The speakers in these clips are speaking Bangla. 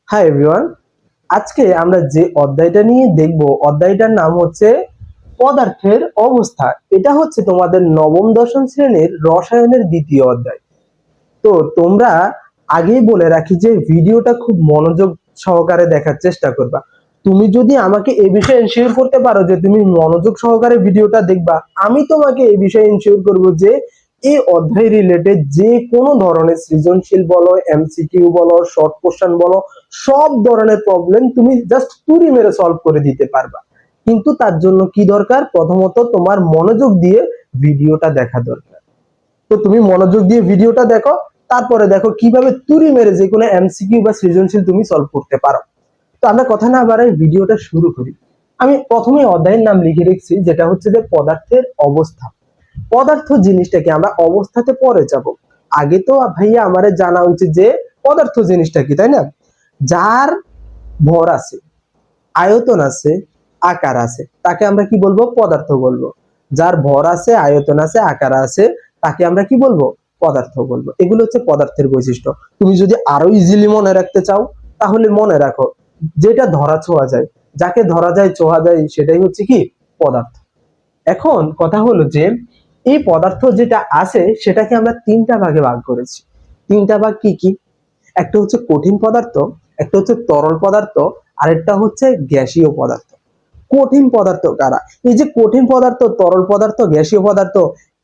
হাই এভরিওয়ান, আজকে আমরা যে অধ্যায়টা নিয়ে দেখব অধ্যায়টার নাম হচ্ছে পদার্থের অবস্থা। এটা হচ্ছে তোমাদের নবম দশম শ্রেণীর রসায়নের দ্বিতীয় অধ্যায়। তো তোমরা আগেই বলে রাখি যে ভিডিওটা খুব মনোযোগ সহকারে দেখার চেষ্টা করবা। তুমি যদি আমাকে এই বিষয়ে এনশিওর করতে পারো যে তুমি মনোযোগ সহকারে ভিডিওটা দেখবা, আমি তোমাকে এই বিষয়ে এনশিওর করব যে এই অধ্যায় রিলেটেড যে কোনো ধরনের সৃজনশীল বলো, এমসিকিউ বলো, শর্ট কোশ্চেন বলো, সব ধরনের প্রবলেম তুমি জাস্ট তুড়ি মেরে সলভ করে দিতে পারবা। কিন্তু তার জন্য কি দরকার? প্রথমত তোমার মনোযোগ দিয়ে ভিডিওটা দেখা দরকার। তো তুমি মনোযোগ দিয়ে ভিডিওটা দেখো, তারপরে দেখো কিভাবে তুড়ি মেরে যে কোনো এমসিকিউ বা সৃজনশীল তুমি সলভ করতে পারো। তো আমরা কথা না বাড়াই ভিডিওটা শুরু করি। আমি প্রথমে অধ্যায়ের নাম লিখে রেখেছি, যেটা হচ্ছে যে পদার্থের অবস্থা। পদার্থ জিনিসটাকে আমরা অবস্থাতে পরে যাব। আগে তো ভাইয়া আমাদের জানা উচিত যে পদার্থ জিনিসটা কি, তাই না? যার ভর আছে, আয়তন আছে, আকার আছে, তাকে আমরা কি বলবো? পদার্থ বলবো। যার ভর আছে, আয়তন আছে, আকার আছে, তাকে আমরা কি বলবো? পদার্থ বলবো। এগুলো হচ্ছে পদার্থের বৈশিষ্ট্য। তুমি যদি আরো ইজিলি মনে রাখতে চাও তাহলে মনে রাখো, যেটা ধরা ছোঁয়া যায়, যাকে ধরা যায় ছোঁয়া যায়, সেটাই হচ্ছে কি? পদার্থ। এখন কথা হলো যে এই পদার্থ যেটা আছে সেটাকে আমরা তিনটা ভাগে ভাগ করেছি। তিনটা ভাগ কি কি? একটা হচ্ছে কঠিন পদার্থ, একটা হচ্ছে তরল পদার্থ, আর একটা হচ্ছে গ্যাসীয় পদার্থ। কঠিন পদার্থ কারা? এই যে কঠিন পদার্থ, তরল পদার্থ, গ্যাসীয় পদার্থ,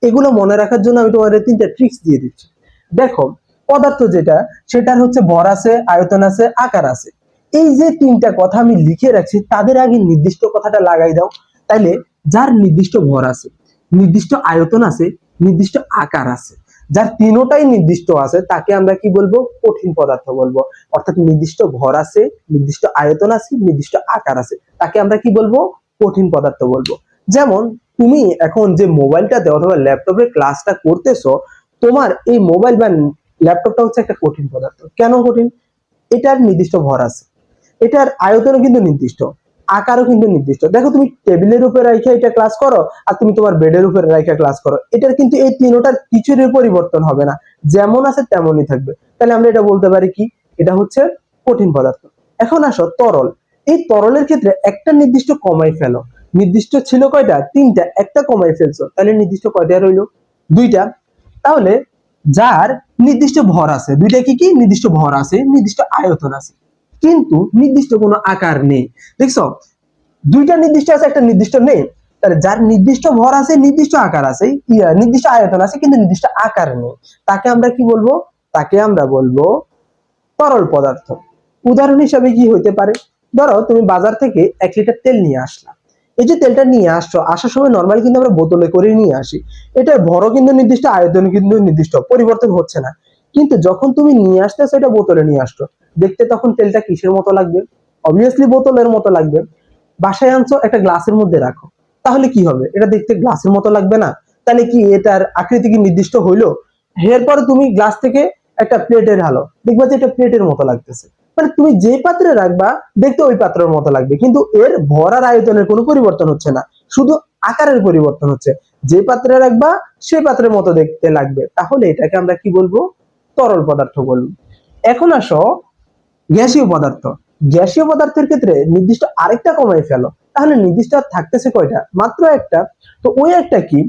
এগুলো মনে রাখার জন্য আমি তোমাদের তিনটা ট্রিক্স দিয়ে দিচ্ছি। দেখো, পদার্থ যেটা, সেটার হচ্ছে ভর আছে, আয়তন আছে, আকার আছে। এই যে তিনটা কথা আমি লিখে রাখছি, তাদের আগে নির্দিষ্ট কথাটা লাগাই দাও। তাইলে যার নির্দিষ্ট ভর আছে, নির্দিষ্ট আয়তন আছে, নির্দিষ্ট আকার আছে, যার তিনোটাই নির্দিষ্ট আছে, তাকে আমরা কি বলবো? কঠিন পদার্থ বলবো। অর্থাৎ নির্দিষ্ট ভর আছে, নির্দিষ্ট আয়তন আছে, নির্দিষ্ট আকার আছে, তাকে আমরা কি বলবো? কঠিন পদার্থ বলবো। যেমন তুমি এখন যে মোবাইলটাতে অথবা ল্যাপটপে ক্লাসটা করতেছো, তোমার এই মোবাইল বা ল্যাপটপটা হচ্ছে একটা কঠিন পদার্থ। কেন কঠিন? এটার নির্দিষ্ট ভর আছে, এটার আয়তনও কিন্তু নির্দিষ্ট, আকারও কিন্তু নির্দিষ্ট। দেখো, তুমি টেবিলের উপরে রেখে এটা ক্লাস করো, আর তুমি তোমার বেডের উপরে রেখে ক্লাস করো, এটার কিন্তু এই তিনটার কিছুরই পরিবর্তন হবে না, যেমন আছে তেমনই থাকবে। তাহলে আমরা এটা বলতে পারি কি? এটা হচ্ছে কঠিন পদার্থ। এখন আসো তরল। এই তরলের ক্ষেত্রে একটা নির্দিষ্ট কমাই ফেলো। নির্দিষ্ট ছিল কয়টা? তিনটা, একটা কমাই ফেলছো, তাহলে নির্দিষ্ট কয়টা রইলো? দুইটা। তাহলে যার নির্দিষ্ট ভর আছে, দুইটা কি কি? নির্দিষ্ট ভর আছে, নির্দিষ্ট আয়তন আছে, কিন্তু নির্দিষ্ট কোনো আকার নেই। দেখছো, দুইটা নির্দিষ্ট আছে, একটা নির্দিষ্ট নেই। তাহলে যার নির্দিষ্ট ভর আছে, নির্দিষ্ট আকার আছে, নির্দিষ্ট আয়তন আছে, কিন্তু নির্দিষ্ট আকার নেই, তাকে আমরা কি বলবো? তাকে আমরা বলবো তরল পদার্থ। উদাহরণ হিসাবে কি হইতে পারে? ধরো তুমি বাজার থেকে 1 লিটার তেল নিয়ে আসলা। এই যে তেলটা নিয়ে আসছো, আসার সময় নর্মালি কিন্তু আমরা বোতলে করে নিয়ে আসি। এটার ভরও কিন্তু নির্দিষ্ট, আয়তন কিন্তু নির্দিষ্ট, পরিবর্তন হচ্ছে না। কিন্তু যখন তুমি নিয়ে আসতেছো এটা বোতলে নিয়ে আসছো, দেখতে তখন তেলটা কিসের মতো লাগবে? অবভিয়াসলি বোতলের মতো লাগবে। বাসায় আনছো, একটা গ্লাসের মধ্যে রাখো, তাহলে কি হবে? এটা দেখতে গ্লাসের মতো লাগবে না? তাহলে কি এটার আকৃতি কি নির্দিষ্ট হইলো? এরপরে তুমি গ্লাস থেকে একটা প্লেটে ঢালো, দেখবা যে এটা প্লেটের মতো লাগতেছে। মানে তুমি যে পাত্রে রাখবা দেখতে ওই পাত্রের মতো লাগবে, কিন্তু এর ভর আর আয়তনের কোনো পরিবর্তন হচ্ছে না, শুধু আকারের পরিবর্তন হচ্ছে। যে পাত্রে রাখবা সেই পাত্রের মতো দেখতে লাগবে। তাহলে এটাকে আমরা কি বলবো? তরল পদার্থ বলবো। এখন আসো গ্যাসীয় পদার্থ। গ্যাসীয় পদার্থের ক্ষেত্রে নির্দিষ্ট আরেকটা কমাই ফেলো, তাহলে নির্দিষ্ট আর থাকতেছে কয়টা? মাত্র একটা। তো ওই একটা কি?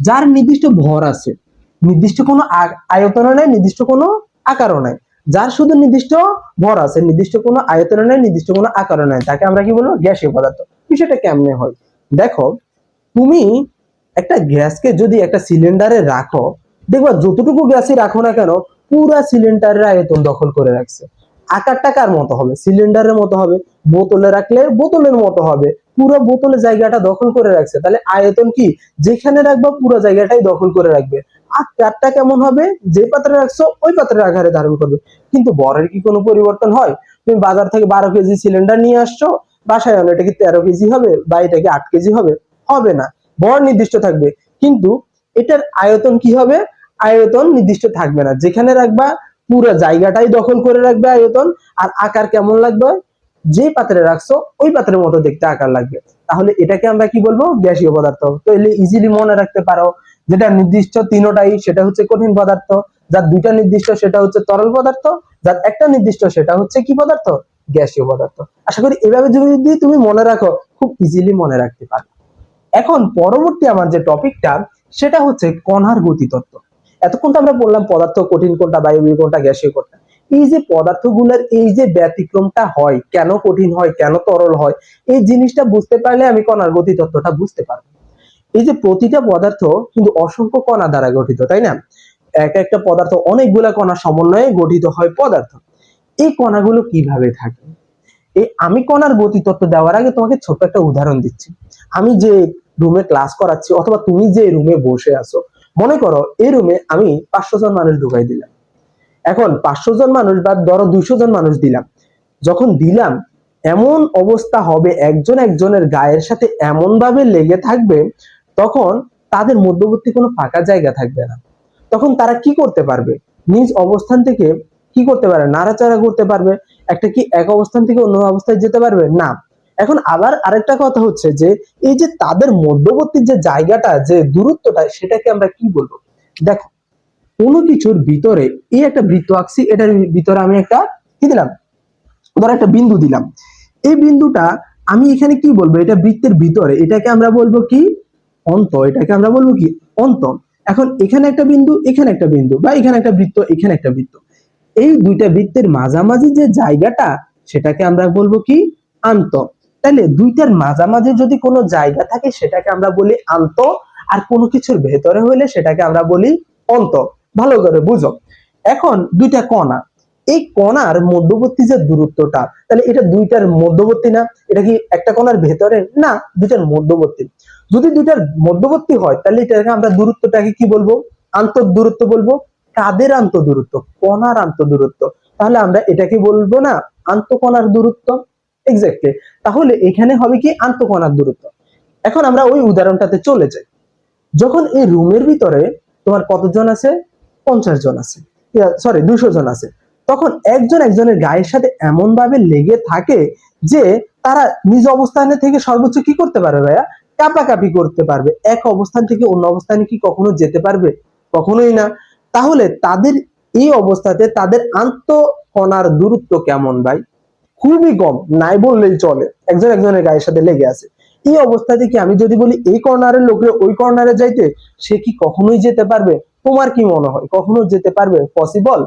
যার নির্দিষ্ট ভর আছে, নির্দিষ্ট কোনো আয়তনও নাই, নির্দিষ্ট কোনো আকারও নাই। যার শুধু নির্দিষ্ট ভর আছে, নির্দিষ্ট কোনো আয়তনও নাই, নির্দিষ্ট কোনো আকারও নাই, তাকে আমরা কি বলবো? গ্যাসীয় পদার্থ। বিষয়টা কেমনে হয়? দেখো, তুমি একটা গ্যাসকে যদি একটা সিলিন্ডারে রাখো, দেখবা যতটুকু গ্যাসই রাখো না কেন, পুরা সিলিন্ডারের আয়তন দখল করে রাখছে। আকারটা কার মতো হবে? সিলিন্ডারের মতো হবে। বোতলে রাখলে বোতলের মতো হবে, পুরো বোতলের জায়গাটা দখল করে রাখছে। তাহলে আয়তন কি? যেখানে রাখবা পুরো জায়গাটাই দখল করে রাখবে। আকারটা কেমন হবে? যে পাত্রে রাখছো ওই পাত্রের আকারে ধারণ করবে। কিন্তু বরের কি কোনো পরিবর্তন হয়? তুমি বাজার থেকে 12 কেজি সিলিন্ডার নিয়ে আসছো, বাসায় আনো, এটা কি 13 কেজি হবে বা এটা কি 8 কেজি হবে? হবে না। ভর নির্দিষ্ট থাকবে, কিন্তু এটার আয়তন কি হবে? আয়তন নির্দিষ্ট থাকবে না। যেখানে রাখবা পুরো জায়গাটাই দখল করে রাখবে আয়তন। আর আকার কেমন লাগবে? যে পাত্রে রাখছো ওই পাত্রের মতো দেখতে আকার লাগবে। তাহলে এটাকে আমরা কি বলবো? গ্যাসীয় পদার্থ। তো এলে ইজিলি মনে রাখতে পারো, যেটা নির্দিষ্ট তিনটাই সেটা হচ্ছে কঠিন পদার্থ, যার দুইটা নির্দিষ্ট সেটা হচ্ছে তরল পদার্থ, যার একটা নির্দিষ্ট সেটা হচ্ছে কি পদার্থ? গ্যাসীয় পদার্থ। আশা করি এভাবে যদি তুমি মনে রাখো খুব ইজিলি মনে রাখতে পারবে। এখন পরবর্তী আমার যে টপিকটা সেটা হচ্ছে কণার গতিতত্ত্ব। এতক্ষণ তো আমরা বললাম পদার্থ কঠিন কোনটা, বায়বীয় কোনটা, গ্যাসীয় কোনটা। এই যে পদার্থগুলোর এই যে ব্যতিক্রমটা হয়, কেন কঠিন হয়, কেন তরল হয়, এই জিনিসটা বুঝতে পারলে আমি কণার গতিতত্ত্বটা বুঝতে পারবো। এই যে প্রতিটা পদার্থ কিন্তু অসংখ্য কণা দ্বারা গঠিত, তাই না? এক একটা পদার্থ অনেকগুলা কণার সমন্বয়ে গঠিত হয় পদার্থ। এই কণাগুলো কিভাবে থাকে, এই আমি কণার গতিতত্ত্ব দেওয়ার আগে তোমাকে ছোট একটা উদাহরণ দিচ্ছি। আমি যে রুমে ক্লাস করাচ্ছি অথবা তুমি যে রুমে বসে আছো, মনে করো এই রুমে আমি 500 জন মানুষ ঢুকাই দিলাম। এখন 500 জন মানুষ বা ধরো 200 জন মানুষ দিলাম, যখন দিলাম এমন অবস্থা হবে একজন একজনের গায়ের সাথে এমন ভাবে লেগে থাকবে, তখন তাদের মধ্যবর্তী কোনো ফাঁকা জায়গা থাকবে না। তখন তারা কি করতে পারবে, নিজ অবস্থান থেকে কি করতে পারবে, নাড়াচাড়া করতে পারবে। একটা কি এক অবস্থান থেকে অন্য অবস্থায় যেতে পারবে না। এখন আবার আরেকটা কথা হচ্ছে যে এই যে তাদের মধ্যবর্তী যে জায়গাটা, যে দূরত্বটা, সেটাকে আমরা কি বলবো? দেখো, কোনো কিছুর ভিতরে এই একটা বৃত্ত আঁকছি, এটার ভিতরে আমি একটা কি দিলাম, ধর একটা বিন্দু দিলাম। এই বিন্দুটা আমি এখানে কি বলবো, এটা বৃত্তের ভিতরে, এটাকে আমরা বলবো কি, অন্ত। এটাকে আমরা বলবো কি, অন্ত। এখন এখানে একটা বিন্দু, এখানে একটা বিন্দু, বা এখানে একটা বৃত্ত, এখানে একটা বৃত্ত, এই দুইটা বৃত্তের মাঝামাঝি যে জায়গাটা, সেটাকে আমরা বলবো কি, আন্ত। তাহলে দুইটার মাঝামাঝি যদি কোনো জায়গা থাকে সেটাকে আমরা বলি আন্ত, আর কোনো কিছুর ভেতরে হইলে সেটাকে আমরা বলি অন্ত। ভালো করে বুঝো। এখন দুইটা কণা, এই কণার মধ্যবর্তী যে দূরত্বটা, তাহলে এটা দুইটার মধ্যবর্তী না? এটা কি একটা কণার ভেতরে না, দুইটার মধ্যবর্তী। যদি দুইটার মধ্যবর্তী হয় তাহলে এটাকে আমরা দূরত্বটাকে কি বলবো, আন্তর দূরত্ব বলবো। কাদের আন্তর দূরত্ব? কণার আন্তর দূরত্ব। তাহলে আমরা এটাকে বলবো না আন্তঃকণার দূরত্ব? এক্স্যাক্টলি। তাহলে এখানে হবে কি, আন্তঃকণার দূরত্ব। এখন আমরা ওই উদাহরণটাতে চলে যাই। যখন এই রুমের ভিতরে তোমার কতজন আছে, 50 জন আছে, সরি 200 জন আছে, তখন একজন একজনের গায়ের সাথে এমন ভাবে লেগে থাকে যে তারা নিজ অবস্থানে থেকে সর্বোচ্চ কি করতে পারবে ভাইয়া, কাপাকাপি করতে পারবে। এক অবস্থান থেকে অন্য অবস্থানে কি কখনো যেতে পারবে? কখনোই না। তাহলে তাদের এই অবস্থাতে তাদের আন্তঃকণার দূরত্ব কেমন ভাই? খুবই কম, নাই বললেই চলে। একজন একজনের গায়ের সাথে লেগে আছে। এই অবস্থা থেকে আমি যদি বলি এই কর্নারের লোকের ওই কর্নারে যাইতে, সে কি কখনোই যেতে পারবে? তোমার কি মনে হয় কখনো যেতে পারবে? পসিবল?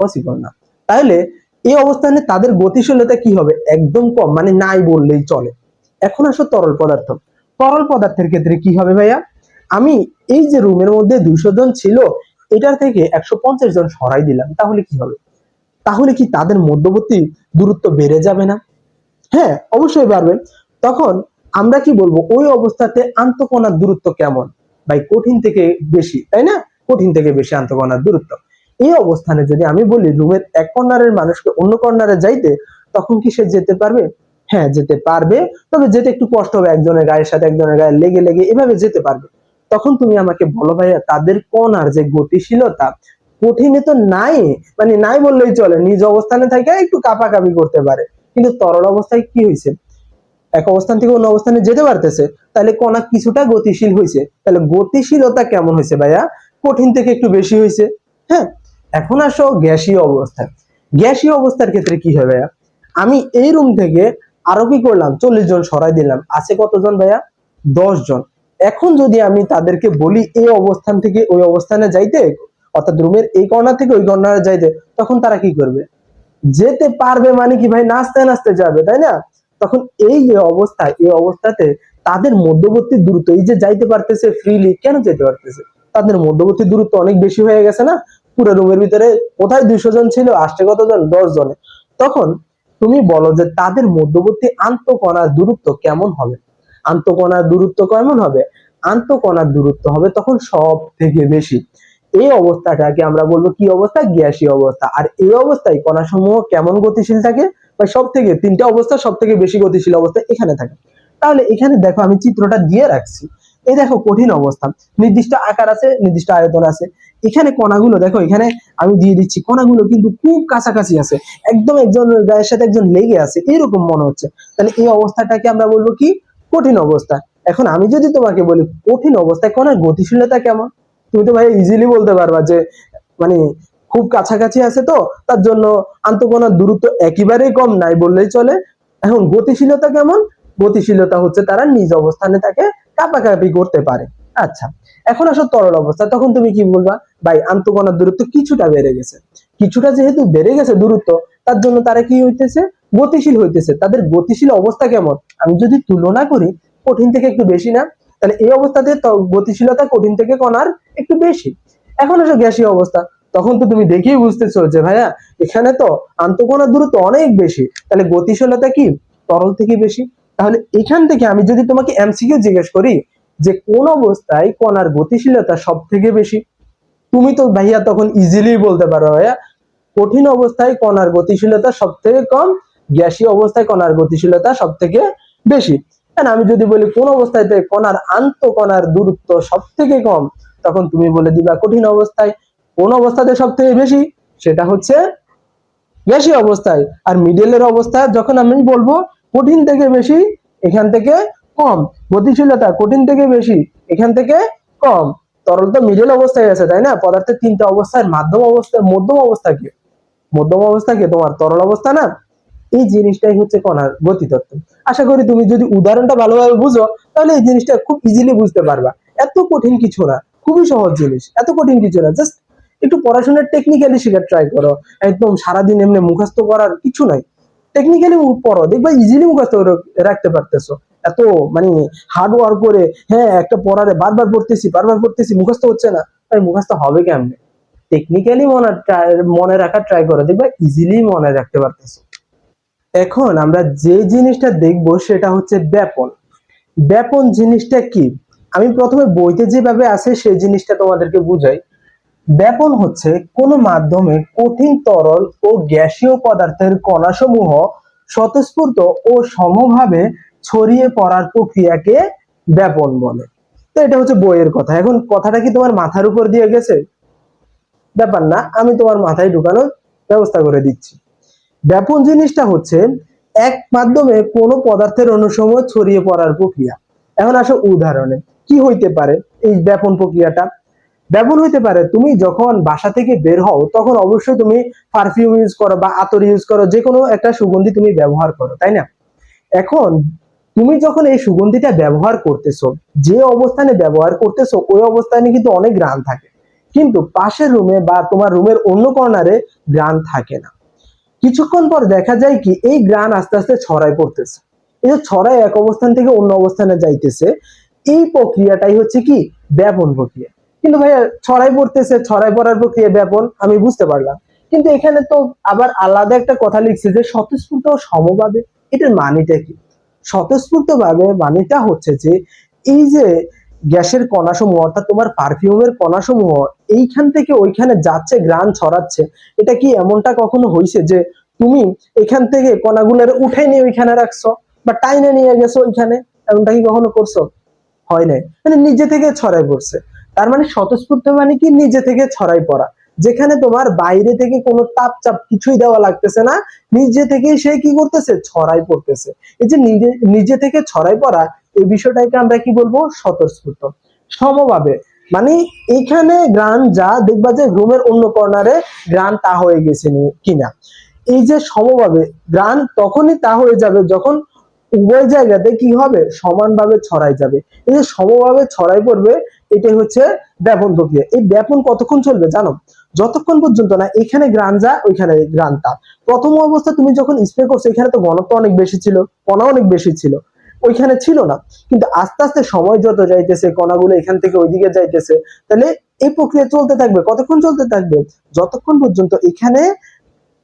পসিবল না। তাহলে এই অবস্থানে তাদের গতিশীলতা কি হবে, একদম কম, মানে নাই বললেই চলে। এখন আসো তরল পদার্থ। তরল পদার্থের ক্ষেত্রে কি হবে ভাইয়া, আমি এই যে রুমের মধ্যে 200 জন ছিল, এটার থেকে 150 জন সরাই দিলাম, তাহলে কি হবে? তাহলে কি তাদের মধ্যবর্তী দূরত্ব বেড়ে যাবে না? হ্যাঁ, অবশ্যই বাড়বে। তখন আমরা কি বলবো, ওই অবস্থাতে আন্তঃকণার দূরত্ব কেমন? ভাই কঠিন থেকে বেশি, তাই না? কঠিন থেকে বেশি আন্তঃকণার দূরত্ব। এই অবস্থানে যদি আমি বলি রুমের এক কর্নারের মানুষকে অন্য কর্নারে যাইতে, তখন কি সে যেতে পারবে? হ্যাঁ, যেতে পারবে। তবে যেতে একটু কষ্ট হবে, একজনের গায়ের সাথে একজনের গায়ে লেগে লেগে এভাবে যেতে পারবে। তখন তুমি আমাকে বলো ভাইয়া, তাদের কণার যে গতিশীলতা, কঠিনে তো নাই, মানে নাই বললেই চলে, নিজ অবস্থানে থেকে একটু কাঁপাকাঁপি করতে পারে। কিন্তু তরল অবস্থায় কি হয়েছে, এক অবস্থান থেকে অন্য অবস্থানে যেতে পারতেছে, তাহলে কণা কিছুটা গতিশীল হয়েছে। তাহলে গতিশীলতা কেমন হয়েছে ভাইয়া? কঠিন থেকে একটু বেশি হয়েছে। হ্যাঁ। এখন আসো গ্যাসীয় অবস্থায়। গ্যাসীয় অবস্থার ক্ষেত্রে কি হবে ভাইয়া, আমি এই রুম থেকে আরো কি করলাম, 40 জন সরাই দিলাম, আছে কতজন ভাইয়া, 10 জন। এখন যদি আমি তাদেরকে বলি এই অবস্থান থেকে ওই অবস্থানে যাইতে, অর্থাৎ রুমের এই কর্নার থেকে ওই কর্নারে যাইতে, তখন তারা কি করবে? যেতে পারবে। মানে কি ভাই, নাচতে নাচতে যাবে, তাই না? তখন এই যে অবস্থা, এই অবস্থাতে তাদের মধ্যবর্তী দূরত্ব, এই যে যাইতে পারতেছে ফ্রিলি, কেন যেতে পারতেছে? তাদের মধ্যবর্তী দূরত্ব অনেক বেশি হয়ে গেছে না? পুরো রুমের ভিতরে কোথায় 200 জন ছিল, আসছে কতজন, 10 জনে। তখন তুমি বলো যে তাদের মধ্যবর্তী আন্তঃকণার দূরত্ব কেমন হবে? আন্তঃকণার দূরত্ব কেমন হবে? আন্তঃকণার দূরত্ব হবে তখন সব থেকে বেশি। এই অবস্থাটাকে আমরা বলবো কি অবস্থা, গ্যাসীয় অবস্থা। আর এই অবস্থায় কণাসমূহ কেমন গতিশীল থাকে, বা সব থেকে তিনটা অবস্থা সব থেকে বেশি গতিশীল অবস্থা এখানে থাকে। তাহলে এখানে দেখো আমি চিত্রটা দিয়ে রাখছি। এই দেখো কঠিন অবস্থা, নির্দিষ্ট আকার আছে, নির্দিষ্ট আয়তন আছে। এখানে কণাগুলো দেখো, এখানে আমি দিয়ে দিচ্ছি, কণাগুলো কিন্তু খুব কাছাকাছি আছে, একদম একজনের গায়ের সাথে একজন লেগে আছে এরকম মনে হচ্ছে। তাহলে এই অবস্থাটাকে আমরা বলবো কি, কঠিন অবস্থা। এখন আমি যদি তোমাকে বলি কঠিন অবস্থায় কণার গতিশীলতা কেমন, তুমি তো ভাই ইজিলি বলতে পারবা যে মানে খুব কাছাকাছি আছে, তো তার জন্য আন্তঃকণার দূরত্ব একেবারেই কম নাই বললেই চলে। এখন গতিশীলতা কেমন? গতিশীলতা হচ্ছে তারা নিজ অবস্থানে তাকে কাঁপাকাঁপি করতে পারে। আচ্ছা, এখন আসো তরল অবস্থা, তখন তুমি কি বলবা? ভাই আন্তঃকণার দূরত্ব কিছুটা বেড়ে গেছে, কিছুটা যেহেতু বেড়ে গেছে দূরত্ব, তার জন্য তারা কি হইতেছে? গতিশীল হইতেছে। তাদের গতিশীল অবস্থা কেমন? আমি যদি তুলনা করি, কঠিন থেকে একটু বেশি না? তাহলে এই অবস্থাতে গতিশীলতা কঠিন থেকে কণার একটু বেশি। এখন আসো গ্যাসীয় অবস্থা, তখন তো তুমি দেখেই বুঝতেছো যে ভাইয়া এখানে তো আন্তঃকণার দূরত্ব অনেক বেশি, তাহলে গতিশীলতা কি তরল থেকে বেশি। তাহলে এখান থেকে আমি যদি তোমাকে এমসিকিউ জিজ্ঞেস করি যে কোন অবস্থায় কণার গতিশীলতা সব থেকে বেশি, তুমি তো ভাইয়া তখন ইজিলি বলতে পারো ভাইয়া কঠিন অবস্থায় কণার গতিশীলতা সব থেকে কম, গ্যাসীয় অবস্থায় কণার গতিশীলতা সব থেকে বেশি। আমি যদি বলি কোন অবস্থায় কণার আন্তঃকণার দূরত্ব সব থেকে কম, তখন তুমি বলে দিবা কঠিন অবস্থায়। কোন অবস্থাতে সব থেকে বেশি? সেটা হচ্ছে গ্যাসীয় অবস্থায়। আর মিডলের অবস্থা যখন আমি বলবো কঠিন থেকে বেশি, এখান থেকে কম। গতিশীলতা কঠিন থেকে বেশি, এখান থেকে কম। তরল তো মিডল অবস্থায় আছে, তাই না? পদার্থের তিনটা অবস্থার মধ্যম অবস্থা কি? মধ্যম অবস্থা কি তোমার তরল অবস্থা না? এই জিনিসটাই হচ্ছে কণার গতিতত্ত্ব। আশা করি তুমি যদি উদাহরণটা ভালোভাবে বুঝো, তাহলে এই জিনিসটা খুব ইজিলি বুঝতে পারবা। এত কঠিন কিছু না, খুবই সহজ জিনিস, এত কঠিন কিছু না। জাস্ট একটু পড়াশোনার টেকনিক্যালি শেখার ট্রাই করো। একদম সারাদিন এমনি মুখস্থ করার কিছু নাই, টেকনিক্যালি পড়ো, দেখবা ইজিলি মুখস্থ রাখতে পারতেছো। এত মানে হার্ড ওয়ার্ক করে, হ্যাঁ একটা পড়ারে বারবার পড়তেছি মুখস্থ হচ্ছে না, তাই মুখস্থ হবে কেমনে? টেকনিক্যালি মনে রাখার ট্রাই করো, দেখবা ইজিলি মনে রাখতে পারতেছো। এখন আমরা যে জিনিসটা দেখবো সেটা হচ্ছে ব্যাপন। ব্যাপন জিনিসটা কি? আমি প্রথমে বইতে যেভাবে আছে সেই জিনিসটা তোমাদেরকে বুঝাই। ব্যাপন হচ্ছে কোন মাধ্যমে কঠিন তরল ও গ্যাসীয় পদার্থের কণাসমূহ স্বতঃস্ফূর্ত ও সমভাবে ছড়িয়ে পড়ার প্রক্রিয়াকে ব্যাপন বলে। তো এটা হচ্ছে বইয়ের কথা। এখন কথাটা কি তোমার মাথার উপর দিয়ে গেছে? ব্যাপার না, আমি তোমার মাথায় ঢুকানোর ব্যবস্থা করে দিচ্ছি। ব্যাপন জিনিসটা হচ্ছে এক মাধ্যমে কোনো পদার্থের অনুসমূহ ছড়িয়ে পড়ার প্রক্রিয়া। এখন আসো উদাহরণে কি হইতে পারে এই ব্যাপন প্রক্রিয়াটা? ব্যাপন হইতে পারে তুমি যখন বাসা থেকে বের হও, তখন অবশ্যই তুমি পারফিউম ইউজ করো বা আতর ইউজ করো, যে কোনো একটা সুগন্ধি তুমি ব্যবহার করো, তাই না? এখন তুমি যখন এই সুগন্ধিটা ব্যবহার করতেছো, যে অবস্থানে ব্যবহার করতেছো ওই অবস্থানে কিন্তু অনেক ঘ্রাণ থাকে, কিন্তু পাশের রুমে বা তোমার রুমের অন্য কর্নারে ঘ্রাণ থাকে না। কিছুক্ষণ পর দেখা যায় কি এই ঘ্রাণ আস্তে আস্তে ছড়ায় পড়তেছে। এই যে ছড়ায় এক অবস্থান থেকে অন্য অবস্থানে যাইতেছে, এই প্রক্রিয়াটাই হচ্ছে কি ব্যাপন প্রক্রিয়া। কিন্তু ভাইয়া ছড়াই পড়তেছে, ছড়াই পড়ার প্রক্রিয়া ব্যাপন, আমি বুঝতে পারলাম। কিন্তু এখানে তো আবার আলাদা একটা কথা লিখছে যে স্বতঃস্ফূর্ত সমভাবে। এটার মানেটা কি? স্বতঃস্ফূর্ত ভাবে মানেটা হচ্ছে যে এই যে গ্যাসের কণাসমূহ অর্থাৎ তোমার পারফিউমের কণাসমূহ এইখান থেকে ওইখানে যাচ্ছে, ঘ্রাণ ছড়াচ্ছে, এটা কি এমনটা কখনো হয়েছে যে তুমি এখান থেকে কণাগুলোর উঠে নিয়ে ওইখানে রাখছো বা টাইনে নিয়ে গেছো ওইখানে? এমনটা কি কখনো করছো? হয় নাই, মানে নিজে থেকে ছড়াই পড়ছে। তার মানে স্বতঃস্ফূর্ত মানে কি নিজে থেকে ছড়াই পড়া, যেখানে তোমার বাইরে থেকে কোনো তাপ চাপ কিছুই দেওয়া লাগতেছে না, নিজে থেকেই সে কি করতেছে ছড়াই পড়তেছে। এই যে নিজে নিজে থেকে ছড়াই পড়া, এই বিষয়টাকে আমরা কি বলবো? স্বতঃস্ফূর্ত। সমভাবে মানে এইখানে গ্রান যা দেখবা যে রুমের অন্য কর্নারে গ্রান তা হয়ে গেছে কিনা। এই যে সমভাবে গ্রান তখনই তা হয়ে যাবে যখন উভয় জায়গাতে কি হবে? সমানভাবে ছড়াই যাবে। এই যে সমভাবে ছড়াই পড়বে, এটাই হচ্ছে ব্যাপন প্রক্রিয়া। এই ব্যাপন কতক্ষণ চলবে জানো? যতক্ষণ পর্যন্ত না এখানে গ্রান যা ওইখানে গ্রান তা। প্রথম অবস্থা তুমি যখন স্প্রে করছো এখানে তো ঘনত্ব অনেক বেশি ছিল, কণা অনেক বেশি ছিল, ওইখানে ছিল না। কিন্তু আস্তে আস্তে সময় যত যাইতেছে কণাগুলো এখান থেকে ওইদিকে যাইতেছে, তাহলে এই প্রক্রিয়া চলতে থাকবে। কতক্ষণ চলতে থাকবে? যতক্ষণ পর্যন্ত এখানে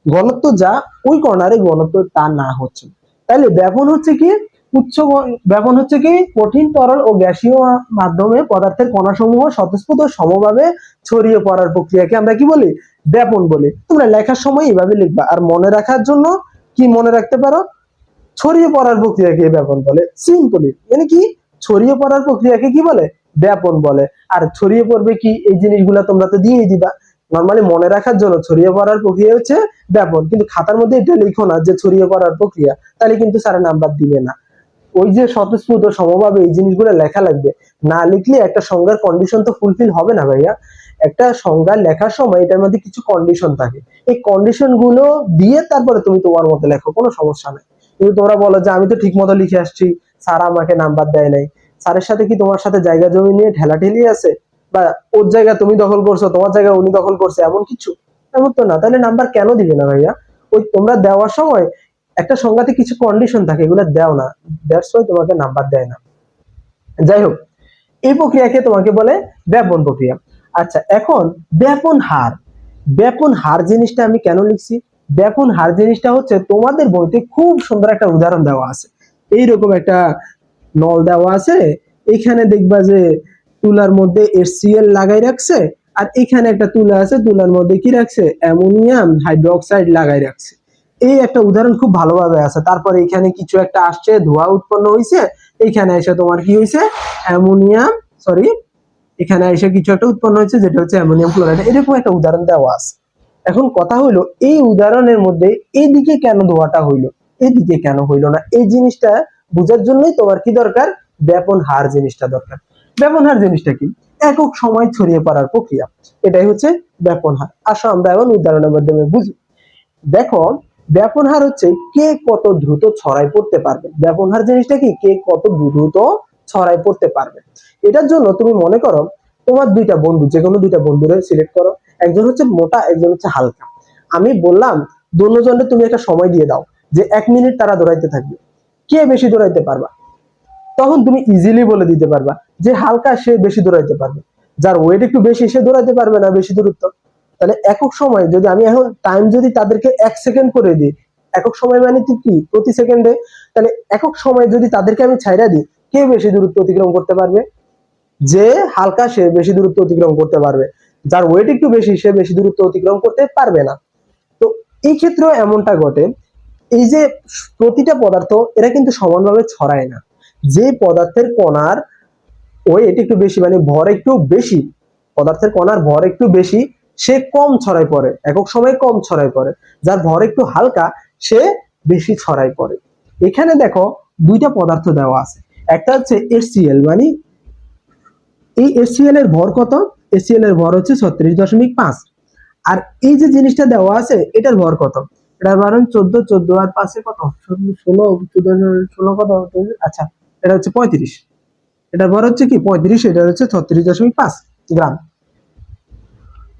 ঘনত্ব যা ওই কর্নারে ঘনত্ব তা না হচ্ছে। তাহলে ব্যাপন হচ্ছে কি ব্যাপন হচ্ছে কি কঠিন তরল ও গ্যাসীয় মাধ্যমে পদার্থের কণাসমূহ স্বতঃস্ফূর্ত সমভাবে ছড়িয়ে পড়ার প্রক্রিয়াকে আমরা কি বলি? ব্যাপন বলি। তোমরা লেখার সময় এইভাবে লিখবা। আর মনে রাখার জন্য কি মনে রাখতে পারো? ছড়িয়ে পড়ার প্রক্রিয়াকে ব্যাপন বলে। সিম্পলি মানে কি ছড়িয়ে পড়ার প্রক্রিয়াকে কি বলে? ব্যাপন বলে। আর ছড়িয়ে পড়বে কি এই জিনিসগুলো তোমরা তো দিয়েই দিবা। নরমালি মনে রাখার জন্য ছড়িয়ে পড়ার প্রক্রিয়া হচ্ছে ব্যাপন, কিন্তু খাতার মধ্যে এটা লিখো না যে ছড়িয়ে পড়ার প্রক্রিয়া, তাহলে কিন্তু স্যার নাম্বার দিবে না। ওই যে স্বতঃস্ফূর্ত সমভাবে এই জিনিসগুলো লেখা লাগবে, না লিখলে একটা সংজ্ঞার কন্ডিশন তো ফুলফিল হবে না ভাইয়া। একটা সংজ্ঞা লেখার সময় এটার মধ্যে কিছু কন্ডিশন থাকে, এই কন্ডিশন গুলো দিয়ে তারপরে তুমি তোমার মতো লেখো, কোনো সমস্যা নাই। কিন্তু তোমরা বলো যে আমি তো ঠিক মতো লিখে আসছি, স্যার আমাকে নাম্বার দেয় নাই। স্যারের সাথে কি তোমার সাথে জায়গা জমি নিয়ে ঠেলাঠেলি আছে, বা ওর জায়গা তুমি দখল করছো, তোমার জায়গা উনি দখল করছে, এমন কিছু? এমন তো না। তাহলে নাম্বার কেন দিবে না ভাইয়া? ওই তোমরা দেওয়ার সময় একটা সংজ্ঞাতে কিছু কন্ডিশন থাকে, এগুলো দেও না, দ্যাটস ওয়াই তোমাকে নাম্বার দেয় না। যাই হোক, এই প্রক্রিয়াকে তোমাকে বলে ব্যাপন প্রক্রিয়া। আচ্ছা, এখন ব্যাপন হার। ব্যাপন হার জিনিসটা আমি কেন লিখছি? ব্যাপন হার জিনিসটা হচ্ছে তোমাদের বইতে খুব সুন্দর একটা উদাহরণ দেওয়া আছে। এইরকম একটা নল দেওয়া আছে, এখানে দেখবা যে তুলার মধ্যে HCl লাগাই রাখছে, আর এখানে একটা তুলা আছে, তুলার মধ্যে কি রাখছে, অ্যামোনিয়াম হাইড্রোক্সাইড লাগাই রাখছে। এই একটা উদাহরণ খুব ভালোভাবে আছে। তারপরে এখানে কিছু একটা আসছে, ধোঁয়া উৎপন্ন হয়েছে, এখানে এসে তোমার কি হয়েছে, অ্যামোনিয়াম, সরি, এখানে এসে কিছু একটা উৎপন্ন হয়েছে যেটা হচ্ছে অ্যামোনিয়াম ক্লোরাইড। এরকম একটা উদাহরণ দেওয়া আছে। এখন কথা হইলো, এই উদাহরণের মধ্যে এইদিকে কেন ধোঁয়াটা হইলো, এদিকে কেন হইলো না, এই জিনিসটা বোঝার জন্যই তোমার কি দরকার, ব্যাপন হার জিনিসটা দরকার। ব্যাপন হার জিনিসটা কি? একক সময় ছড়িয়ে পড়ার প্রক্রিয়া, এটাই হচ্ছে ব্যাপন হার। আসো আমরা এখন উদাহরণের মাধ্যমে বুঝি। দেখো, ব্যাপন হার হচ্ছে কে কত দ্রুত ছড়াই পড়তে পারবে। ব্যাপন হার জিনিসটা কি, কে কত দ্রুত ছড়াই পড়তে পারবে। এটার জন্য তুমি মনে করো তোমার দুইটা বন্ধু, যে কোনো দুইটা বন্ধুরে সিলেক্ট করো, একজন হচ্ছে মোটা, একজন হচ্ছে হালকা। আমি বললাম দুজনের তুমি একটা সময় দিয়ে দাও যে 1 মিনিট তারা দৌড়াইতে থাকবে, কে বেশি দৌড়াইতে পারবা। তখন তুমি ইজিলি বলে দিতে পারবা যে হালকা সে বেশি দৌড়াইতে পারবে, যার ওয়েট একটু বেশি সে দৌড়াইতে পারবে না বেশি দূরত্ব। তাহলে একক সময় যদি আমি এখন টাইম যদি তাদেরকে 1 সেকেন্ড করে দিই, একক সময় মানে কি প্রতি সেকেন্ডে, তাহলে একক সময় যদি তাদেরকে আমি ছাইড়া দিই, কে বেশি দূরত্ব অতিক্রম করতে পারবে? যে হালকা সে বেশি দূরত্ব অতিক্রম করতে পারবে, যার ওয়েট একটু বেশি সে বেশি দূরত্ব অতিক্রম করতে পারবে না। তো এই ক্ষেত্রেও এমনটা ঘটে, এই যে প্রতিটা পদার্থ এরা কিন্তু সমানভাবে ছড়ায় না। যে পদার্থের কণার ওয়েট একটু বেশি, মানে ভর একটু বেশি, পদার্থের কণার ভর একটু বেশি, সে কম ছড়াই পড়ে, একক সময় কম ছড়াই পড়ে। যার ভর একটু হালকা সে বেশি ছড়াই পড়ে। এখানে দেখো দুইটা পদার্থ দেওয়া আছে, একটা হচ্ছে HCl, মানে এই HCl এর ভর কত? HCl এর ভর হচ্ছে 36.5। আর এই যে জিনিসটা দেওয়া আছে এটার ভর কত? এটার ভর 14, 14 আর 5 কত, 16, 14, 16 কত, আচ্ছা এটা হচ্ছে 35। এটার ভর হচ্ছে কি 35, এটা হচ্ছে 36.5 গ্রাম।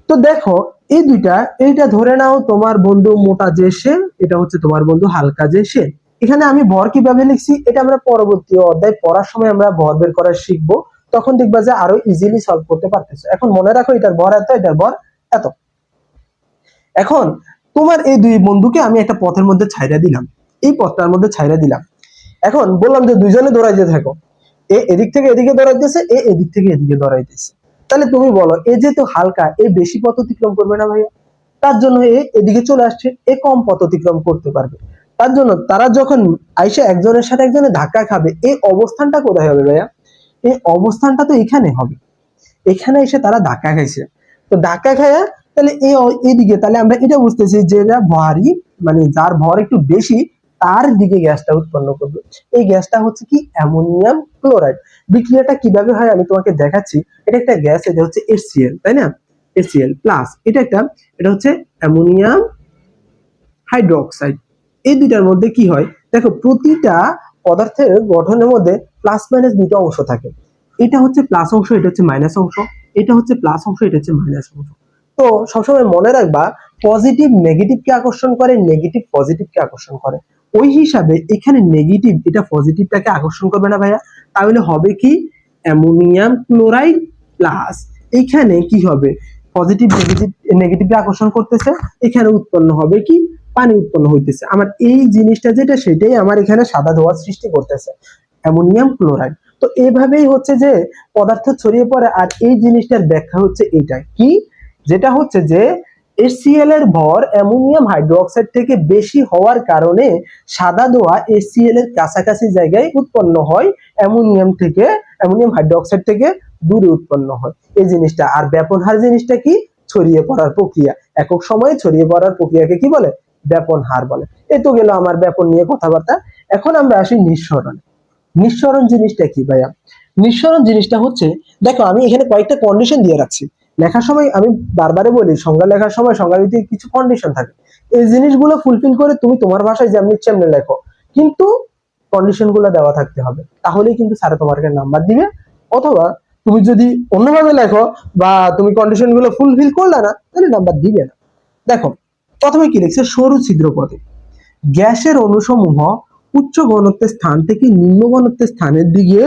তো দেখো এই দুইটা, এইটা ধরে নাও তোমার বন্ধু মোটা যে সে, এটা হচ্ছে তোমার বন্ধু হালকা যে সে। এখানে আমি ভর কিভাবে লিখছি এটা আমরা পরবর্তী অধ্যায় পড়ার সময় আমরা ভর বের করা শিখবো, তখন দেখবা যে আরো ইজিলি সলভ করতে পারতেছো। এখন মনে রাখো এটার ভর এত, এটার ভর এত। এখন তোমার এই দুই বন্ধুকে আমি একটা পথের মধ্যে ছাইড়া দিলাম, এই পথটার মধ্যে ছাইড়া দিলাম। এখন বললাম যে দুইজনে দৌড়াইতে থাকো, এ এদিক থেকে এদিকে দৌড়াইতেছে, এ এদিক থেকে এদিকে দৌড়াইতেছে। তাহলে তুমি বলো এ যেহেতু হালকা, এ বেশি পথ অতিক্রম করবে না ভাইয়া? তার জন্য এ এদিকে চলে আসছে, এ কম পথ অতিক্রম করতে পারবে। তার জন্য তারা যখন আইসে একজনের সাথে একজনের ধাক্কা খাবে, এই অবস্থানটা কোথায় হবে ভাইয়া? এই অবস্থানটা তো এখানে হবে। এখানে এসে তারা ধাক্কা খাইছে, তো ধাক্কা খায়া তাহলে এইদিকে, তাহলে আমরা এটা বুঝতেছি যে এরা ভারী, মানে যার ভর একটু বেশি তার দিকে গ্যাসটা উৎপন্ন করবে। এই গ্যাসটা হচ্ছে কি, অ্যামোনিয়াম ক্লোরাইড। বিক্রিয়াটা কিভাবে হয় আমি তোমাকে দেখাচ্ছি। এটা একটা গ্যাস, এটা হচ্ছে HCl, তাই না? HCl প্লাস এটা একটা, এটা হচ্ছে অ্যামোনিয়াম হাইড্রোক্সাইড। এই দুইটার মধ্যে কি হয় দেখো, প্রতিটা পদার্থের গঠনের মধ্যে প্লাস মাইনাস দুইটা অংশ থাকে। এটা হচ্ছে প্লাস অংশ, এটা হচ্ছে মাইনাস অংশ, এটা হচ্ছে প্লাস অংশ, এটা হচ্ছে মাইনাস অংশ। তো সবসময় মনে রাখবা, পজিটিভ নেগেটিভকে আকর্ষণ করে, নেগেটিভ পজিটিভকে আকর্ষণ করে। ওই হিসাবে এখানে নেগেটিভ এটা পজিটিভটাকে আকর্ষণ করবে না ভাইয়া, তাহলে হবে কি, অ্যামোনিয়াম ক্লোরাইড প্লাস, এখানে কি হবে, পজিটিভ নেগেটিভকে আকর্ষণ করতেছে, এখানে উৎপন্ন হবে কি, পানি উৎপন্ন হইতেছে। আমার এই জিনিসটা যেটা সেটাই আমার এখানে সাদা ধোঁয়া সৃষ্টি করতেছে, অ্যামোনিয়াম ক্লোরাইড। তো এইভাবেই হচ্ছে যে পদার্থ ছড়িয়ে পড়ে। আর এই জিনিসটার ব্যাখ্যা হচ্ছে এইটা কি, যেটা হচ্ছে যে HCl এর ভর অ্যামোনিয়াম হাইড্রোক্সাইড থেকে বেশি হওয়ার কারণে সাদা ধোঁয়া HCl এর কাছাকাছি জায়গায় উৎপন্ন হয়, অ্যামোনিয়াম থেকে, অ্যামোনিয়াম হাইড্রোক্সাইড থেকে দূরে উৎপন্ন হয় এই জিনিসটা। আর ব্যাপন হার জিনিসটা কি, ছড়িয়ে পড়ার প্রক্রিয়া, একক সময়ে ছড়িয়ে পড়ার প্রক্রিয়াকে কি বলে, ব্যাপন হার বলে। এই তো গেল আমার ব্যাপন নিয়ে কথাবার্তা। এখন আমরা আসি নিঃসরণ। নিঃসরণ জিনিসটা কি ভাইয়া? নিঃসরণ জিনিসটা হচ্ছে, দেখো আমি এখানে কয়েকটা কন্ডিশন দিয়ে রাখছি, লেখার সময় আমি বারবারে বলি, সংজ্ঞা লেখার সময় সংজ্ঞা ভিত্তিক কিছু কন্ডিশন থাকে, এই জিনিসগুলো ফুলফিল করে তুমি তোমার ভাষায় যেমনি যেমনি লেখো, কিন্তু কন্ডিশন গুলো দেওয়া থাকতে হবে, তাহলেই কিন্তু স্যার তোমাকে নাম্বার দিবে। অথবা তুমি যদি অন্যভাবে লেখো বা তুমি কন্ডিশন গুলো ফুলফিল করলে না, তাহলে নাম্বার দিবে না। দেখো প্রথমে কি লিখছে, সরু ছিদ্র পথে গ্যাসের অণুসমূহ উচ্চ ঘনত্বের স্থান থেকে নিম্ন ঘনত্বের স্থানের দিকে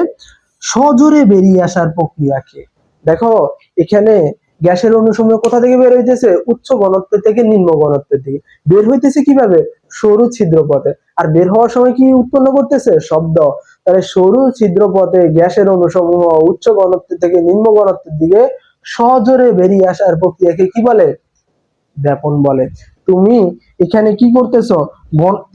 সজোরে বেরিয়ে আসার প্রক্রিয়াকে। দেখো এখানে গ্যাসের অণুসমূহ কোথা থেকে বের হইতেছে, উচ্চ ঘনত্ব থেকে নিম্ন ঘনত্বের দিকে বের হইতেছে কিভাবে, সরু ছিদ্র পথে। আর বের হওয়ার সময় কি উৎপন্ন করতেছে, শব্দ। তাহলে সরু ছিদ্র পথে গ্যাসের অণুসমূহ উচ্চ ঘনত্ব থেকে নিম্ন ঘনত্বের দিকে সজোরে বেরিয়ে আসার প্রক্রিয়াকে কি বলে, ব্যাপন বলে। তুমি এখানে কি করতেছো,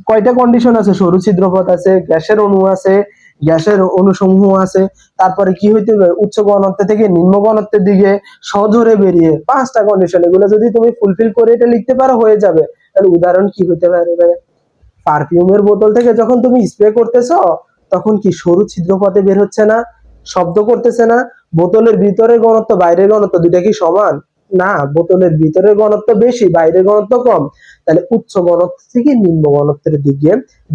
কয়টা কন্ডিশন আছে, সরু ছিদ্রপথ আছে, গ্যাসের অণু আছে, গ্যাসের অণুসমূহ আছে, তারপরে কি হইতে হবে, উচ্চ ঘনত্ব থেকে নিম্ন ঘনত্বের দিকে সজোরে বেরিয়ে, পাঁচটা কন্ডিশন। এগুলো যদি তুমি ফুলফিল করে এটা লিখতে পারো হয়ে যাবে। তাহলে উদাহরণ কি হতে পারে, পারফিউমের বোতল থেকে যখন তুমি স্প্রে করতেছো তখন কি সরু ছিদ্রপথে বের হচ্ছে না, শব্দ করতেছে না। বোতলের ভিতরের ঘনত্ব বাইরের ঘনত্ব দুইটা কি সমান, না, বোতলের ভিতরের ঘনত্ব বেশি, বাইরের ঘনত্ব কম। তাহলে উচ্চ ঘনত্ব থেকে নিম্ন ঘনত্বের দিকে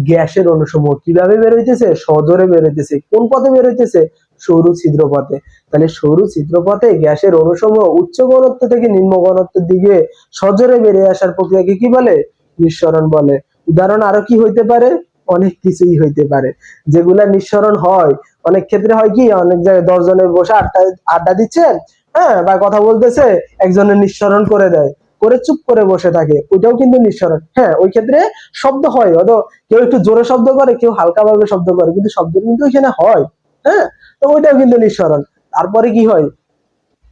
গ্যাসের অণুসমূহ কিভাবে বের হইতেছে, সজোরে বের হইতেছে। কোন পথে বের হইতেছে, সরু ছিদ্র পথে। তাহলে সরু ছিদ্র পথে গ্যাসের অণুসমূহ উচ্চ ঘনত্ব থেকে নিম্ন ঘনত্বের দিকে সজোরে বেরিয়ে আসার প্রক্রিয়াকে কি বলে, নিঃসরণ বলে। উদাহরণ আরো কি হইতে পারে, অনেক কিছুই হইতে পারে যেগুলা নিঃসরণ হয়। অনেক ক্ষেত্রে হয় কি, অনেক জায়গায় 10 জনে বসে আড্ডা দিচ্ছেন, হ্যাঁ, বা কথা বলতেছে, একজনের নিঃসরণ করে দেয়, করে চুপ করে বসে থাকে, ওইটাও কিন্তু নিঃসরণ। হ্যাঁ, ওই ক্ষেত্রে শব্দ হয়, হয়তো কেউ একটু জোরে শব্দ করে, কেউ হালকা ভাবে শব্দ করে, কিন্তু শব্দ কিন্তু এখানে হয়। হ্যাঁ, তো ওইটাও কিন্তু নিঃসরণ। তারপরে কি হয়,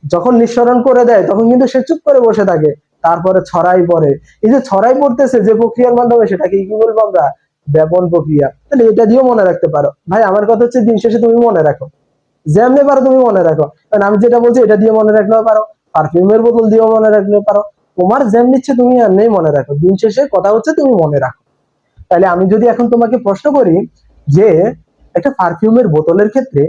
যখন নিঃসরণ করে দেয় তখন কিন্তু সে চুপ করে বসে থাকে, তারপরে ছড়াই পড়ে। এই যে ছড়াই পড়তেছে যে প্রক্রিয়ার মাধ্যমে, সেটাকে কি বলবো আমরা, ব্যাপন প্রক্রিয়া। তাহলে এটা দিয়েও মনে রাখতে পারো। ভাই আমার কথা হচ্ছে, দিন শেষে তুমি মনে রাখো, যেমনি পারো তুমি মনে রাখো। কারণ আমি যেটা বলছি এটা দিয়ে মনে রাখলেও পারো, পারফিউমের বোতল দিয়েও মনে রাখলেও পারো, তোমার যেমনি ইচ্ছে তুমি এমনি মনে রাখো। দিন শেষে কথা হচ্ছে তুমি মনে রাখো। তাহলে আমি যদি এখন তোমাকে প্রশ্ন করি যে একটা পারফিউমের বোতলের ক্ষেত্রে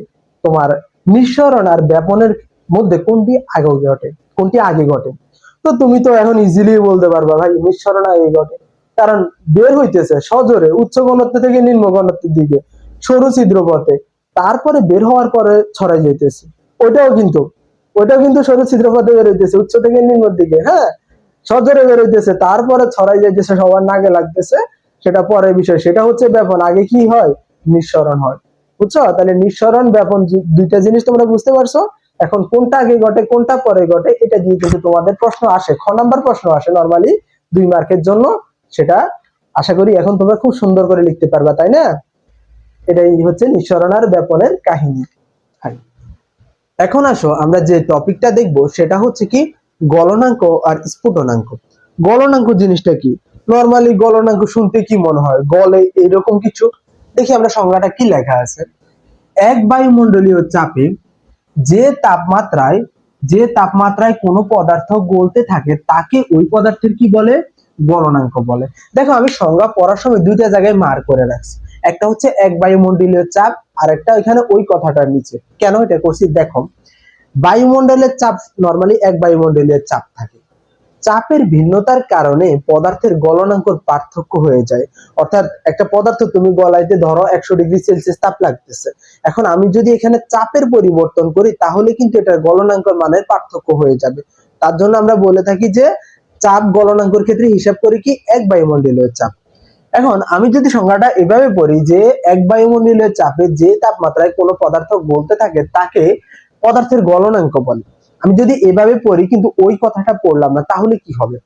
তোমার নিঃসরণ আর ব্যাপনের মধ্যে কোনটি আগে ঘটে, কোনটি আগে ঘটে, তো তুমি তো এখন ইজিলি বলতে পারবা ভাই নিঃসরণ আগে ঘটে। কারণ বের হইতেছে সজোরে উচ্চ ঘনত্ব থেকে নিম্ন ঘনত্বের দিকে সরু ছিদ্র পথে, তারপরে বের হওয়ার পরে ছড়াই যাইতেছে। ওইটাও কিন্তু সরু ছিদ্র পথে বের হইতেছে উচ্চ থেকে নিম্নের দিকে, হ্যাঁ, সজোরে বের হইতেছে, তারপরে ছড়াই যাইতেছে, সবার নাকে লাগতেছে, সেটা পরের বিষয়। সেটা হচ্ছে ব্যাপন। আগে কি হয়, নিঃসরণ হয়। বুঝছো? তাহলে নিঃসরণ ব্যাপন দুইটা জিনিস তোমরা বুঝতে পারছো। এখন কোনটা আগে ঘটে কোনটা পরে ঘটে এটা দিয়ে কিন্তু তোমাদের প্রশ্ন আসে, খ নাম্বার প্রশ্ন আসে নরমালি 2 মার্কের জন্য। সেটা আশা করি এখন তোমরা খুব সুন্দর করে লিখতে পারবা, তাই না? এটাই হচ্ছে নিঃসরণ আর ব্যাপনের কাহিনী। এখন আসো আমরা যে টপিকটা দেখবো সেটা হচ্ছে কি, গলনাঙ্ক আর স্ফুটনাঙ্ক। গলনাঙ্ক জিনিসটা কি, নরমালি গলনাঙ্ক শুনতে কি মনে হয়, গলে এরকম কিছু। দেখি আমরা সংজ্ঞাটা কি লেখা আছে, এক বায়ুমণ্ডলীয় চাপে যে তাপমাত্রায় যে তাপমাত্রায় কোনো পদার্থ গলতে থাকে তাকে ওই পদার্থের কি বলে, গলনাঙ্ক বলে। দেখো আমি সংজ্ঞা পড়ার সময় দুইটা জায়গায় মার করে রাখছি, একটা হচ্ছে এক বায়ুমণ্ডলীয় চাপ, আর একটা এখানে ওই কথাটার নিচে। কেন এটা করছি দেখো, বায়ুমণ্ডলের চাপ নরমালি এক বায়ুমণ্ডলীয় চাপ থাকে, চাপের ভিন্নতার কারণে পদার্থের গলনাঙ্কর পার্থক্য হয়ে যায়। অর্থাৎ একটা পদার্থ তুমি গলাইতে ধরো 100°C তাপ লাগতেছে, এখন আমি যদি এখানে চাপের পরিবর্তন করি তাহলে কিন্তু এটার গলনাঙ্কর মানের পার্থক্য হয়ে যাবে। তার জন্য আমরা বলে থাকি যে চাপ গলনাঙ্কর ক্ষেত্রে হিসাব করি কি, এক বায়ুমণ্ডলীয় চাপ। এখন আমি যদি সংজ্ঞাটা এভাবে পড়ি যে এক বায়ুমণ্ডলীয় চাপে যে তাপমাত্রায় কোনো পদার্থ গলতে থাকে তাকে পদার্থের গলনাঙ্ক বলে। আমি যদি এভাবে পড়ি কিন্তু ওই কথাটা পড়লাম না, তাহলে কি হবে,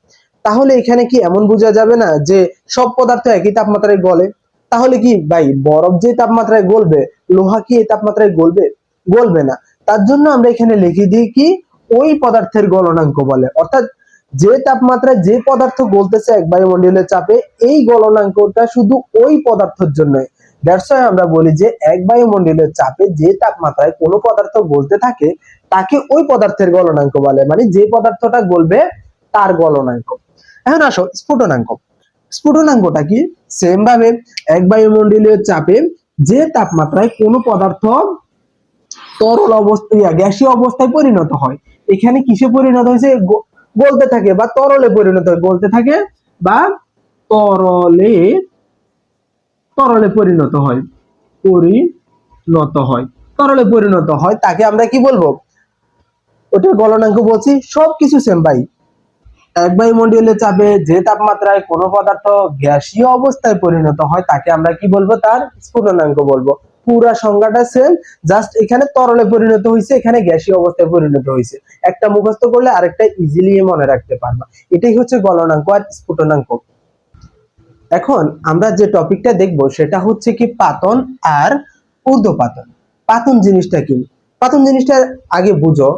তাহলে এখানে কি এমন বোঝা যাবে না যে সব পদার্থ একই তাপমাত্রায় গলে? তাহলে কি ভাই বরফ যে তাপমাত্রায় গলবে, লোহা কি এই তাপমাত্রায় গলবে? গলবে না। তার জন্য আমরা এখানে লিখে দিই কি, ওই পদার্থের গলনাঙ্ক বলে। অর্থাৎ যে তাপমাত্রায় যে পদার্থ গলতেছে এক বায়ুমণ্ডলের চাপে, এই গলনাঙ্কটা শুধু ওই পদার্থের জন্য। দ্যাটস ওয়াই আমরা বলি যে এক বায়ুমণ্ডলের চাপে যে তাপমাত্রায় কোনো পদার্থ গলতে থাকে তাকে ওই পদার্থের গলনাঙ্ক বলে, মানে যে পদার্থটা গলবে তার গলনাঙ্ক। এখন আসো স্ফুটনাঙ্ক। স্ফুটনাঙ্কটা কি, সেম ভাবে এক বায়ুমণ্ডলীয় চাপে যে তাপমাত্রায় কোনো পদার্থ তরল অবস্থায় গ্যাসীয় অবস্থায় পরিণত হয়, এখানে কিসে পরিণত হয়েছে, গলতে থাকে বা তরলে পরিণত হয়, গলতে থাকে বা তরলে তরলে পরিণত হয়, পরিণত হয়, তরলে পরিণত হয়, তাকে আমরা কি বলবো, ওটা গলনাঙ্ক বলছি। সবকিছু সেম ভাই। এক বায়ুমণ্ডলীয় চাপে যে তাপমাত্রায় কোনো পদার্থ গ্যাসীয় অবস্থায় পরিণত হয় তাকে আমরা কি বলবো, তার স্ফুটনাঙ্ক বলবো। পুরা সংজ্ঞাটা সেম, জাস্ট এখানে তরলে পরিণত হয়েছে, এখানে গ্যাসীয় অবস্থায় পরিণত হয়েছে। একটা মুখস্থ করলে আরেকটা ইজিলি মনে রাখতে পারবা। এটাই হচ্ছে গলনাঙ্ক আর স্ফুটনাঙ্ক। এখন আমরা যে টপিকটা দেখব সেটা হচ্ছে কি পাতন আর ঊর্ধ্বপাতন। পাতন জিনিসটা কি, পাতন জিনিসটা আগে বুঝো।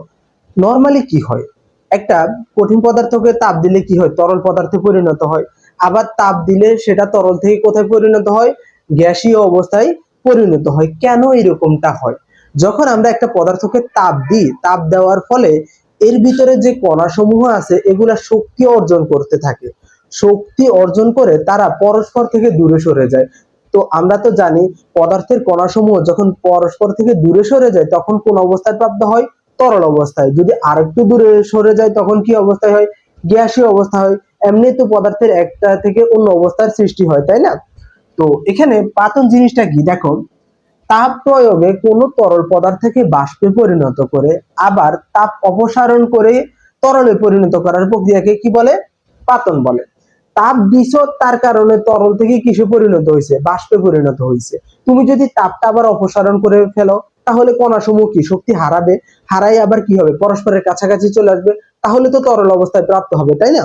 নরমালি কি হয়, একটা কঠিন পদার্থকে তাপ দিলে কি হয়, তরল পদার্থে পরিণত হয়। আবার তাপ দিলে সেটা তরল থেকে কোথায় পরিণত হয়, গ্যাসীয় অবস্থায় পরিণত হয়। কেন এরকমটা হয়, যখন আমরা একটা পদার্থকে তাপ দিই, তাপ দেওয়ার ফলে এর ভিতরে যে কণাসমূহ আছে এগুলা শক্তি অর্জন করতে থাকে, শক্তি অর্জন করে তারা পরস্পর থেকে দূরে সরে যায়। তো আমরা তো জানি পদার্থের কণাসমূহ যখন পরস্পর থেকে দূরে সরে যায় তখন কোন অবস্থায় প্রাপ্ত হয়, তরল অবস্থায়। যদি আরেকটু দূরে সরে যায় তখন কি অবস্থায় হয়, গ্যাসীয় অবস্থা হয়। এমনি তো পদার্থের একটা থেকে অন্য অবস্থার সৃষ্টি হয়, তাই না? তো এখানে পাতন জিনিসটা কি দেখো, তাপ প্রয়োগে কোনো তরল পদার্থকে বাষ্পে পরিণত করে আবার তাপ অপসারণ করে তরলে পরিণত করার প্রক্রিয়াকে কি বলে, পাতন বলে। তাপ দিছ, তার কারণে তরল থেকে কিসে পরিণত হয়েছে, বাষ্পে পরিণত হয়েছে। তুমি যদি তাপটা আবার অপসারণ করে ফেলো তাহলে কণাসমূহ কি শক্তি হারাবে, হারাই আবার কি হবে, পরস্পরের কাছাকাছি চলে আসবে, তাহলে তো তরল অবস্থায় প্রাপ্ত হবে, তাই না?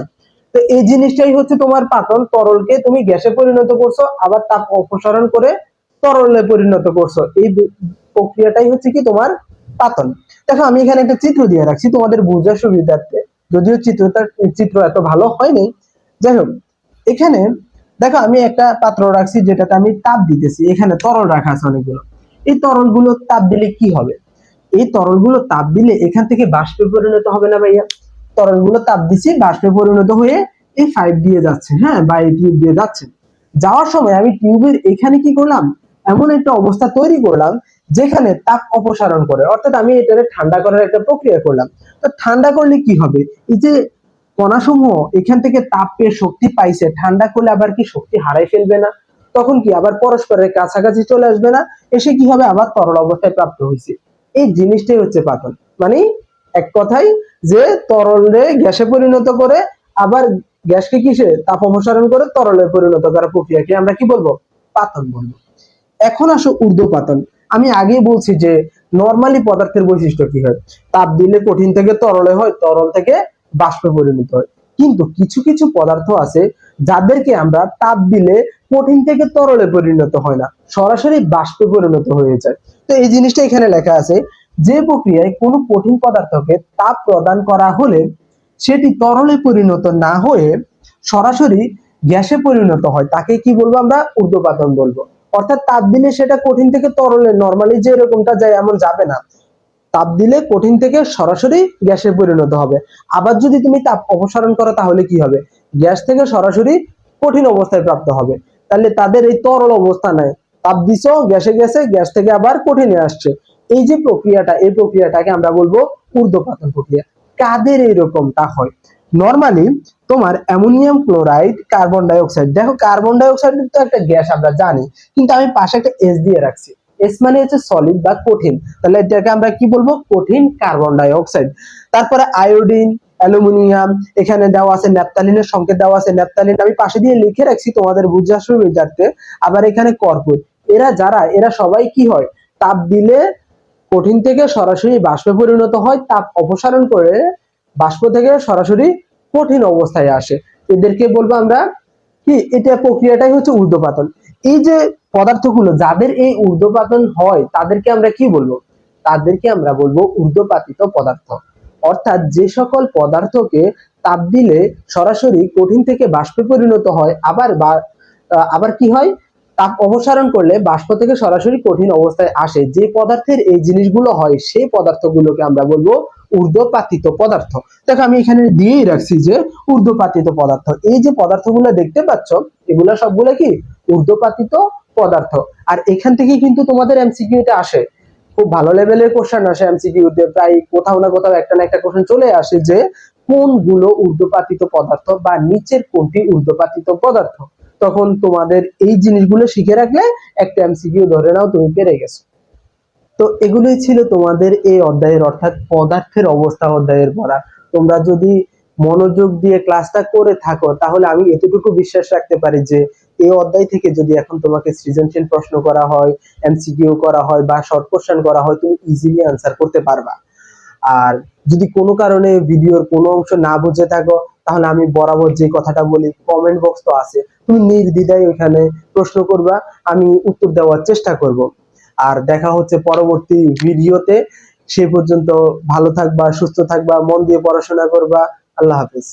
তো এই জিনিসটাই হচ্ছে তোমার পাতন, তরলকে তুমি গ্যাসে পরিণত করছো আবার তাপ অপসারণ করে তরলে পরিণত করছো, এই প্রক্রিয়াটাই হচ্ছে কি তোমার পাতন। দেখো আমি এখানে একটা চিত্র দিয়ে রাখছি তোমাদের বোঝার সুবিধার্থে, যদিও চিত্র এত ভালো হয়নি। যাই হোক, এখানে দেখো আমি একটা পাত্র রাখছি যেটাতে আমি তাপ দিতেছি, এখানে তরল রাখা আছে অনেকগুলো। এই তরলগুলো তাপ দিলে কি হবে, এই তরলগুলো তাপ দিলে এখান থেকে বাষ্পে পরিণত হবে না ভাইয়া? তরলগুলো তাপ দিচ্ছি, বাষ্পে পরিণত হয়ে এই পাইপ দিয়ে যাচ্ছে, হ্যাঁ, বা এই টিউব দিয়ে যাচ্ছে। যাওয়ার সময় আমি টিউবের এখানে কি করলাম, এমন একটা অবস্থা তৈরি করলাম যেখানে তাপ অপসারণ করে, অর্থাৎ আমি এটাকে ঠান্ডা করার একটা প্রক্রিয়া করলাম। তো ঠান্ডা করলে কি হবে, এই যে কণাসমূহ এখান থেকে তাপ পেয়ে শক্তি পাইছে, ঠান্ডা করলে আবার কি শক্তি হারাই ফেলবে না? তখন কি আবার পরস্পরের কাছাকাছি চলে আসবে না, এসে কি হবে, আবার তরল অবস্থায় প্রাপ্ত হয়েছে। এই জিনিসটাই হচ্ছে পাতন। মানে এক কথাই যে তরলে গ্যাসে পরিণত করে আবার গ্যাসকে কিসে, তাপ অপসারণ করে তরলে পরিণত করার প্রক্রিয়াকে আমরা কি বলবো, পাতন বলবো। এখন আসো ঊর্ধ্বপাতন। আমি আগেই বলছি যে নরমালি পদার্থের বৈশিষ্ট্য কি হয়, তাপ দিলে কঠিন থেকে তরলে হয়, তরল থেকে বাষ্পে পরিণত হয়। কিন্তু কিছু কিছু পদার্থ আছে যাদেরকে আমরা তাপ দিলে কঠিন থেকে তরলে পরিণত হয় না, সরাসরি বাষ্পে পরিণত হয়ে যায়। তো এই জিনিসটা এখানে লেখা আছে, যে প্রক্রিয়ায় কোনো কঠিন পদার্থকে তাপ প্রদান করা হলে সেটি তরলে পরিণত না হয়ে সরাসরি গ্যাসে পরিণত হয় তাকে কি বলবো, আমরা ঊর্ধ্বপাতন বলবো। অর্থাৎ তাপ দিলে সেটা কঠিন থেকে তরলে নরমালি যে এরকমটা যায় এমন যাবে না, তাপ দিলে কঠিন থেকে সরাসরি গ্যাসে পরিণত হবে। আবার যদি তুমি তাপ অপসারণ করো তাহলে কি হবে, গ্যাস থেকে সরাসরি কঠিন অবস্থায় প্রাপ্ত হবে। তাহলে তাদের এই তরল অবস্থা নাই, তাপ দিছ গ্যাসে গেছে, গ্যাস থেকে আবার কঠিনে আসছে। এই যে প্রক্রিয়াটা, এই প্রক্রিয়াটাকে আমরা বলবো ঊর্ধ্বপাতন প্রক্রিয়া। কাদের এরকমটা হয়, নরমালি তোমার ammonium chloride, carbon die oxide. দেখো কার্বন ডাই অক্সাইড তো একটা গ্যাস আমরা জানি, কিন্তু আমি পাশে একটা এস দিয়ে রাখছি, এস মানে হচ্ছে সলিড বা কঠিন, তাহলে এটাকে আমরা কি বলবো, কঠিন কার্বন ডাই অক্সাইড। তারপরে আয়োডিন, অ্যালুমিনিয়াম, এখানে দেওয়া আছে ন্যাপথালিনের সংকেত দেওয়া আছে, ন্যাপথালিন আমি পাশে দিয়ে লিখে রাখছি তোমাদের বুঝার সুবিধার্থে। আবার এখানে কর্পূর, এরা যারা, এরা সবাই কি হয়, তাপ দিলে কঠিন থেকে সরাসরি বাষ্পে পরিণত হয়, তাপ অপসারণ করে বাষ্প থেকে সরাসরি কঠিন অবস্থায় আসে, এদেরকে বলবো আমরা কি, এটা প্রক্রিয়াটাই হচ্ছে ঊর্ধ্বপাতন। এই যে পদার্থগুলো যাদের এই ঊর্ধ্বপাতন হয় তাদেরকে আমরা কি বলবো, তাদেরকে আমরা বলবো ঊর্ধ্বপাতিত পদার্থ। অর্থাৎ যে সকল পদার্থকে তাপ দিলে সরাসরি কঠিন থেকে বাষ্পে পরিণত হয়, আবার কি হয়, তাপ অপসারণ করলে বাষ্প থেকে সরাসরি কঠিন অবস্থায় আসে, যে পদার্থের এই জিনিসগুলো হয় সেই পদার্থগুলোকে আমরা বলবো ঊর্ধ্বপাতিত পদার্থ। দেখো আমি এখানে দিয়েই রাখছি যে ঊর্ধ্বপাতিত পদার্থ। এই যে পদার্থগুলো দেখতে পাচ্ছ এগুলা সবগুলো কি ঊর্ধ্বপাতিত পদার্থ। আর এখান থেকে কিন্তু তোমাদের এমসিকিউতে আসে, খুব ভালো লেভেলের কোশ্চেন আসে এমসিকিউ তে, প্রায় কোথাও না কোথাও একটা না একটা কোশ্চেন চলে আসে যে কোনগুলো ঊর্ধ্বপাতিত পদার্থ বা নিচের কোনটি ঊর্ধ্বপাতিত পদার্থ। তখন তোমাদের এই জিনিসগুলো শিখে রাখলে একটা এমসিকিউ ধরে নাও তুমি পেরে গেছো। তো এগুলোই ছিল তোমাদের এই অধ্যায়ের অর্থাৎ পদার্থের অবস্থা অধ্যায়ের পড়া। তোমরা যদি মনোযোগ দিয়ে ক্লাসটা করে থাকো তাহলে আমি এতটুকু বিশ্বাস রাখতে পারি যে এই অধ্যায় থেকে যদি এখন তোমাকে সৃজনশীল প্রশ্ন করা হয়, এমসিকিউ করা হয় বা শর্ট কোশ্চেন করা হয়, তুমি ইজিলি আনসার করতে পারবা। আর যদি কোনো কারণে ভিডিওর কোনো অংশ না বুঝে থাকো তাহলে আমি বরাবর যে কথাটা বলি, কমেন্ট বক্স তো আছে, তুমি নির্দ্বিধায় ওখানে প্রশ্ন করবা, আমি উত্তর দেওয়ার চেষ্টা করব। আর দেখা হচ্ছে পরবর্তী ভিডিওতে। সে পর্যন্ত ভালো থাকবা, সুস্থ থাকবা, মন দিয়ে পড়াশোনা করবা। আল্লাহ হাফেজ।